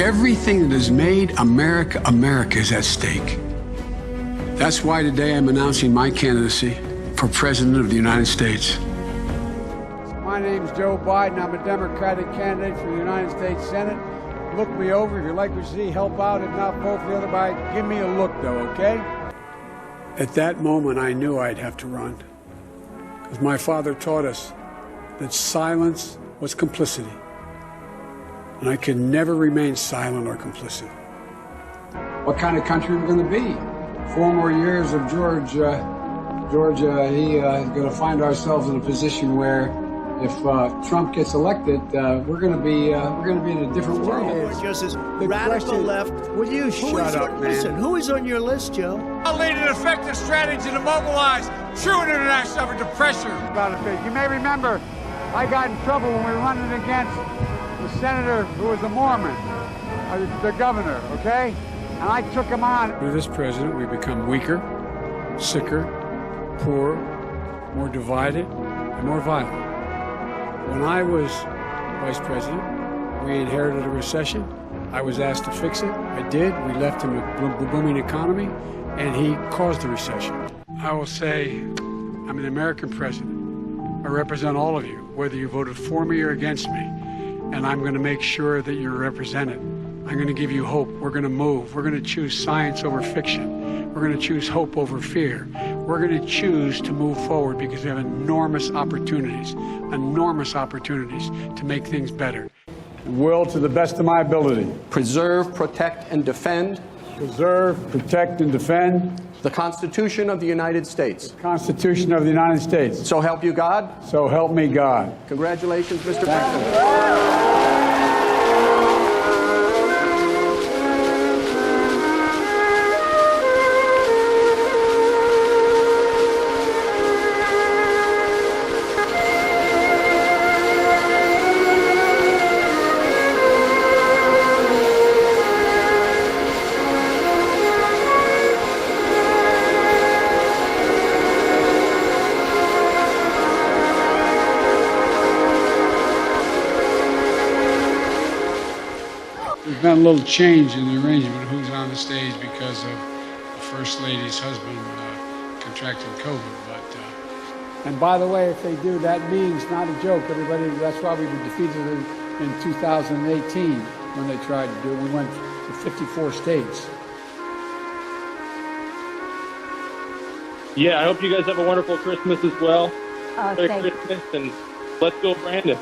Everything that has made America, America is at stake. That's why today I'm announcing my candidacy for President of the United States. My name's Joe Biden. I'm a Democratic candidate for the United States Senate. Look me over. If you'd like to see, help out. If not, vote for the other guy. Give me a look, though, okay? At that moment, I knew I'd have to run. Because my father taught us that silence was complicity. And I could never remain silent or complicit. What kind of country we're going to be? 4 more years of Georgia, is going to find ourselves in a position where if Trump gets elected, we're going to be in a different world. Justice, radical left. Will you shut up, man? Listen, who is on your list, Joe? I'll lead an effective strategy to mobilize true international effort to pressure. You may remember, I got in trouble when we were running against the senator who was a Mormon, the governor, okay? And I took him on. With this president, we become weaker, sicker, poorer, more divided, and more violent. When I was vice president, we inherited a recession. I was asked to fix it. I did. We left him a booming economy, and he caused the recession. I will say, I'm an American president. I represent all of you, whether you voted for me or against me. And I'm going to make sure that you're represented. I'm going to give you hope. We're going to move. We're going to choose science over fiction. We're going to choose hope over fear. We're going to choose to move forward because we have enormous opportunities to make things better. Will, to the best of my ability. Preserve, protect, and defend. Preserve, protect, and defend. The Constitution of the United States. The Constitution of the United States. So help you God. So help me God. Congratulations, Mr. President. There's been a little change in the arrangement of who's on the stage because of the First Lady's husband contracting COVID. And by the way, if they do, that means, not a joke, everybody, that's why we were defeated in 2018 when they tried to do it. We went to 54 states. Yeah, I hope you guys have a wonderful Christmas as well. Merry Christmas, and let's go, Brandon.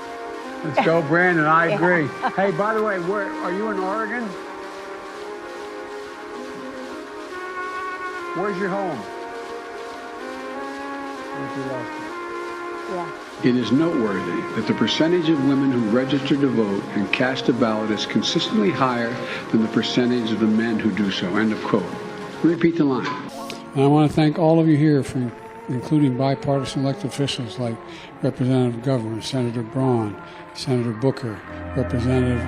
Let's go, Brandon. I agree. Hey, by the way, are you in Oregon? Where's your home? Yeah. It is noteworthy that the percentage of women who register to vote and cast a ballot is consistently higher than the percentage of the men who do so. End of quote. Repeat the line. And I want to thank all of you here, for including bipartisan elected officials like Representative Governor, Senator Braun, Senator Booker, Representative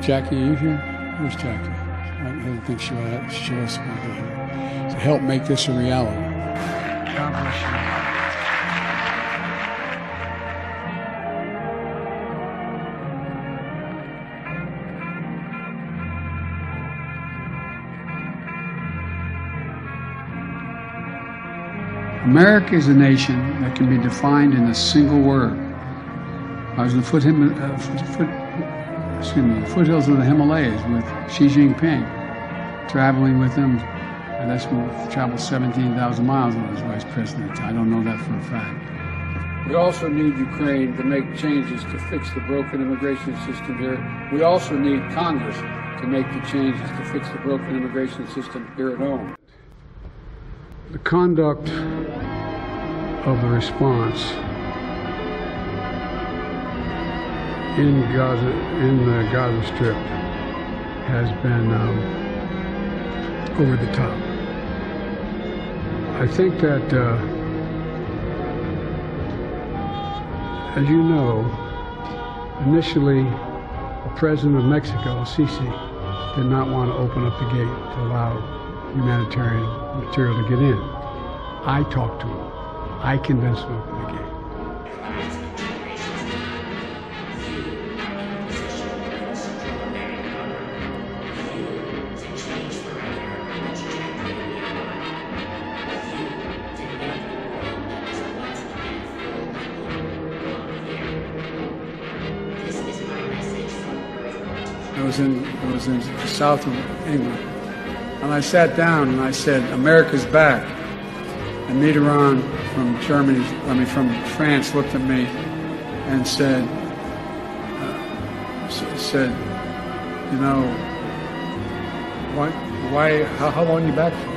Jackie. Are you here? Where's Jackie? I didn't think she was going to be here to help make this a reality. God bless you. America is a nation that can be defined in a single word. I was in the foothills of the Himalayas with Xi Jinping, traveling with him, and that's when we traveled 17,000 miles when I was vice president. I don't know that for a fact. We also need Ukraine to make changes to fix the broken immigration system here. We also need Congress to make the changes to fix the broken immigration system here at home. The conduct of the response in the Gaza Strip has been over the top. I think that, as you know, initially the president of Mexico, Sisi, did not want to open up the gate to allow humanitarian material to get in. I talked to him. I convinced him to open the gate. It was in south of England. And I sat down and I said, "America's back." And Mitterrand from France looked at me and said, "You know, why? How long are you back for?"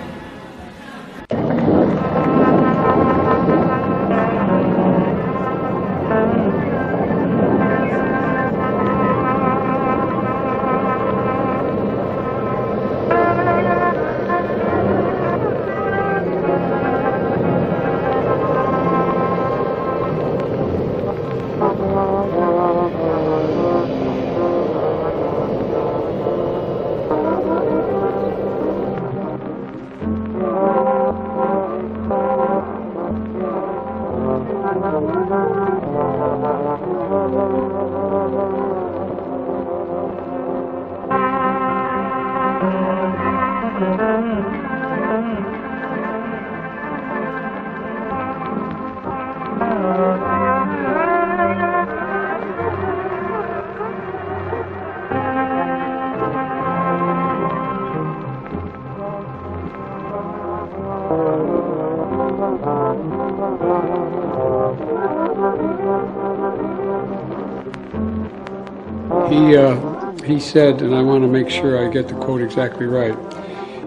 He said, and I want to make sure I get the quote exactly right.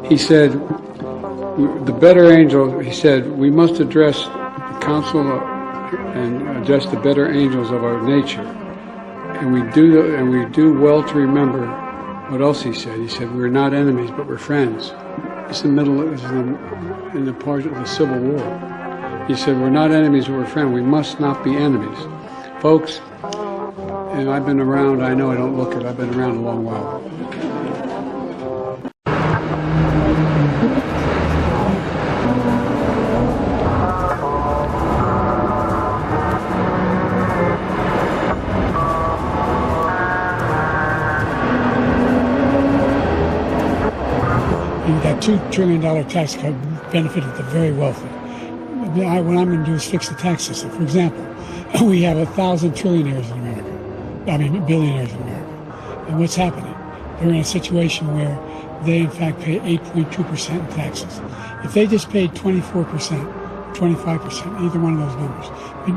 He said, "The better angels," he said, "we must address the council and address the better angels of our nature, and we do well to remember." What else he said? He said, "We're not enemies, but we're friends." It's in the part of the Civil War. He said, "We're not enemies, but we're friends. We must not be enemies, folks." And I've been around, I know I don't look it, I've been around a long while. That $2 trillion tax cut benefited the very wealthy. What I'm going to do is fix the tax system. For example, we have 1,000 trillionaires in America. Billionaires in America. And what's happening? They're in a situation where they, in fact, pay 8.2% in taxes. If they just paid 24%, 25%, either one of those numbers,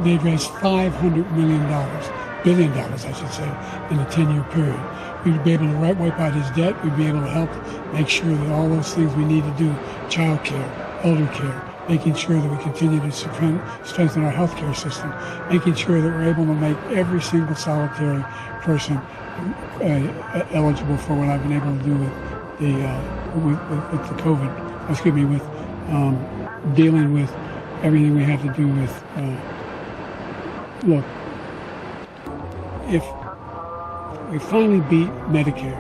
they'd raise $500 billion, I should say, in a 10-year period. We'd be able to wipe out his debt. We'd be able to help make sure that all those things we need to do, child care, elder care, making sure that we continue to strengthen our healthcare system, making sure that we're able to make every single solitary person eligible for what I've been able to do with the COVID, with dealing with everything we have to do with, look, if we finally beat Medicare.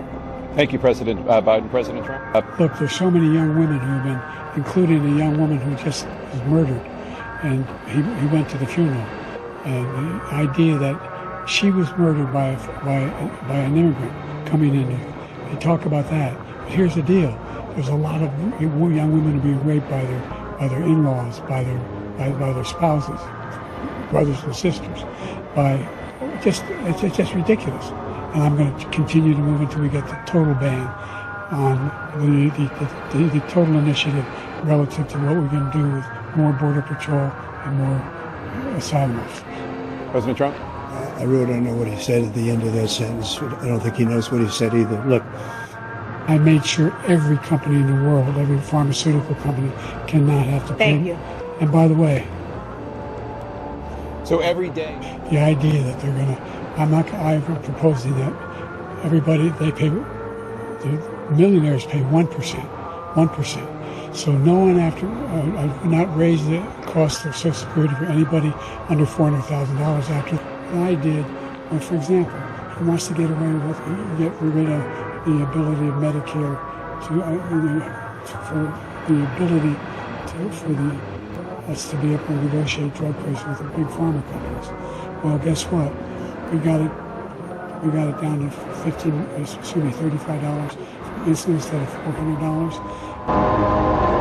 Thank you, President Biden. President Trump. Look, there's so many young women who have been, including a young woman who just was murdered, and he went to the funeral. And the idea that she was murdered by an immigrant coming in, they talk about that. But here's the deal: there's a lot of young women who are being raped by their in-laws, by their spouses, brothers and sisters. It's just ridiculous. And I'm going to continue to move until we get the total ban on the total initiative relative to what we're going to do with more border patrol and more asylums. President Trump? I really don't know what he said at the end of that sentence. I don't think he knows what he said either. Look, I made sure every company in the world, every pharmaceutical company, cannot have to pay. Thank you. And by the way, so every day, the idea that they're going to, I'm proposing that everybody, the millionaires pay 1%. So no one I would not raise the cost of Social Security for anybody under $400,000 after. What I did, for example, he wants to get rid of the ability of Medicare for us to be able to negotiate drug prices with the big pharma companies. Well, guess what? We got it down to $35 for insulin instead of $400.